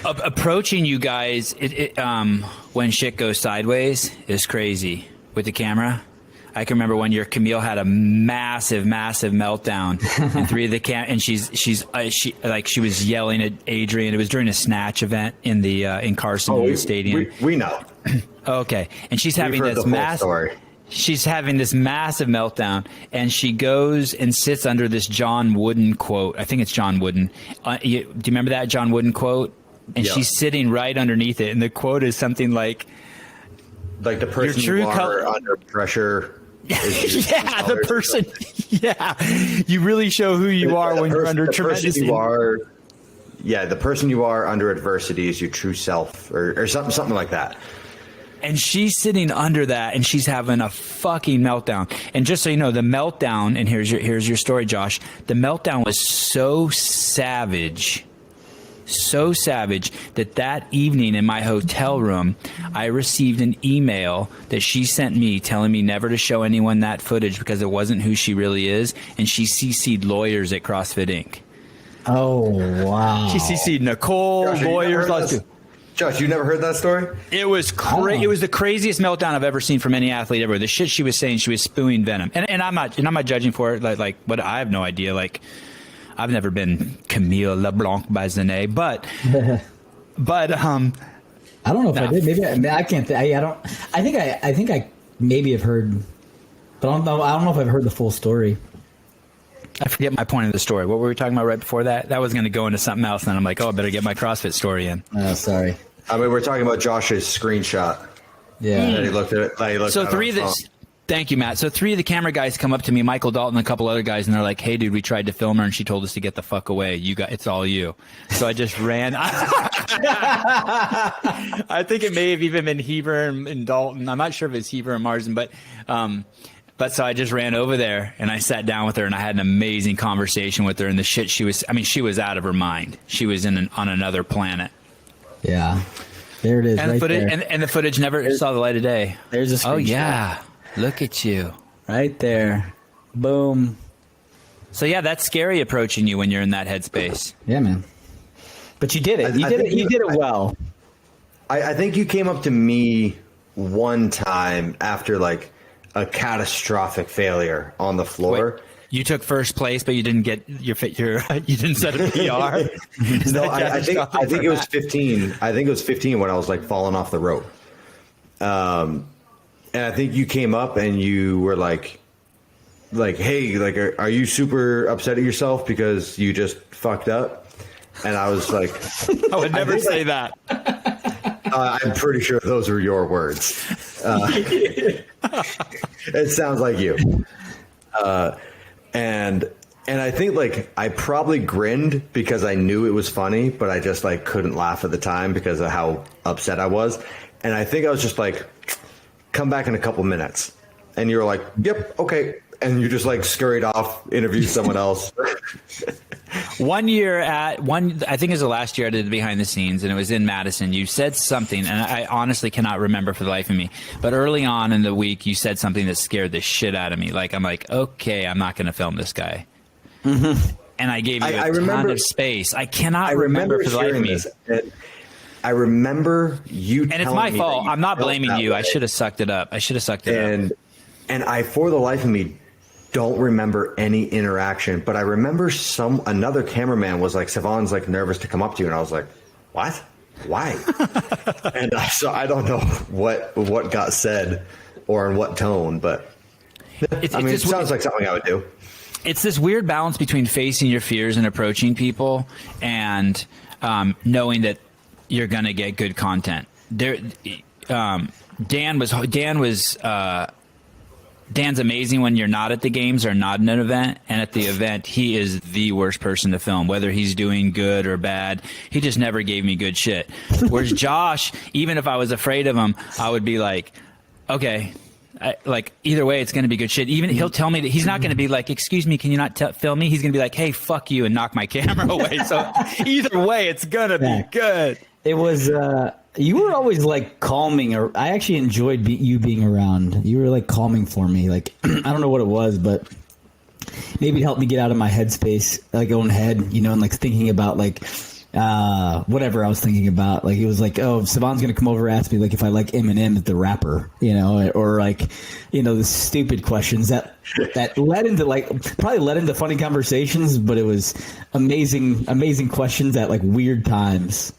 Approaching you guys, when shit goes sideways is crazy with the camera. I can remember one year Camille had a massive meltdown, and three of the and she was yelling at Adrian. It was during a snatch event in Carson Stadium. We know. Okay, and she's having this massive. She's having this massive meltdown, and she goes and sits under this John Wooden quote. I think it's John Wooden. Do you remember that John Wooden quote? And she's sitting right underneath it, and the quote is something like the person you are under pressure. Yeah, the person. Yeah, you really show who you are when you're under tremendous. The person you are under adversity is your true self, or something like that. And she's sitting under that, and she's having a fucking meltdown. And just so you know, the meltdown, and here's your story, Josh. The meltdown was so savage that evening in my hotel room, I received an email that she sent me telling me never to show anyone that footage because it wasn't who she really is. And she CC'd lawyers at CrossFit Inc. Oh, wow. She CC'd Nicole, lawyers. Josh, you never heard that story? It was It was the craziest meltdown I've ever seen from any athlete ever. The shit she was saying, she was spewing venom. And I'm not judging for it. But I have no idea. Like, I've never been Camille LeBlanc Bazinet, but I don't know if I did. Maybe I can't. I think I maybe have heard, but I don't know if I've heard the full story. I forget my point of the story. What were we talking about right before that? That was going to go into something else, and then I'm like, I better get my CrossFit story in. Oh, sorry. I mean, we're talking about Josh's screenshot. Yeah. And he looked at it. Thank you, Matt. So three of the camera guys come up to me, Michael Dalton, and a couple other guys, and they're like, "Hey, dude, we tried to film her, and she told us to get the fuck away. It's all you." So I just ran. I think it may have even been Heber and Dalton. I'm not sure if it's Heber and Marsden, but so I just ran over there and I sat down with her and I had an amazing conversation with her. And the shit she was out of her mind. She was on another planet. Yeah, there it is. And the footage never saw the light of day. There's a screenshot. Oh yeah. Look at you. Right there. Boom. So yeah, that's scary approaching you when you're in that headspace. Yeah, man. But you did it. You did it well. I think you came up to me one time after like a catastrophic failure on the floor. Wait, you took first place, but you didn't get you didn't set a PR. No, I think it was 15. I think it was 15 when I was like falling off the rope. And I think you came up and you were like, hey, like, are you super upset at yourself because you just fucked up? And I was like, I would never say that. I'm pretty sure those were your words. It sounds like you. And I think like I probably grinned because I knew it was funny, but I just like couldn't laugh at the time because of how upset I was. And I think I was just like, come back in a couple minutes. And you were like, yep, okay. And you just like scurried off, interviewed someone else. I think it was the last year I did the behind the scenes, and it was in Madison. You said something, and I honestly cannot remember for the life of me. But early on in the week, you said something that scared the shit out of me. Like, I'm like, okay, I'm not going to film this guy. Mm-hmm. And I gave you a ton of space. I cannot remember for the life of me. I remember you and it's my fault. I'm not blaming you. I should have sucked it up. And I, for the life of me, don't remember any interaction. But I remember another cameraman was like, Sevan's like nervous to come up to you. And I was like, what? Why? And so I don't know what got said or in what tone, but it sounds like something I would do. It's this weird balance between facing your fears and approaching people and knowing that you're going to get good content. Dan's amazing when you're not at the games or not in an event, and at the event he is the worst person to film, whether he's doing good or bad. He just never gave me good shit. Whereas Josh, even if I was afraid of him, I would be like, okay, like either way it's going to be good shit. Even he'll tell me that he's not going to be like, excuse me, can you not film me? He's going to be like, hey, fuck you, and knock my camera away. So either way it's going to be good. It was you were always like calming, or I actually enjoyed you being around. You were like calming for me. Like I don't know what it was, but maybe it helped me get out of my headspace, like own head, and like thinking about like whatever I was thinking about. Like, it was like, oh, Sevan's going to come over and ask me, like, if I like Eminem, the rapper, you know, or like, you know, the stupid questions that led into probably led into funny conversations, but it was amazing questions at like weird times.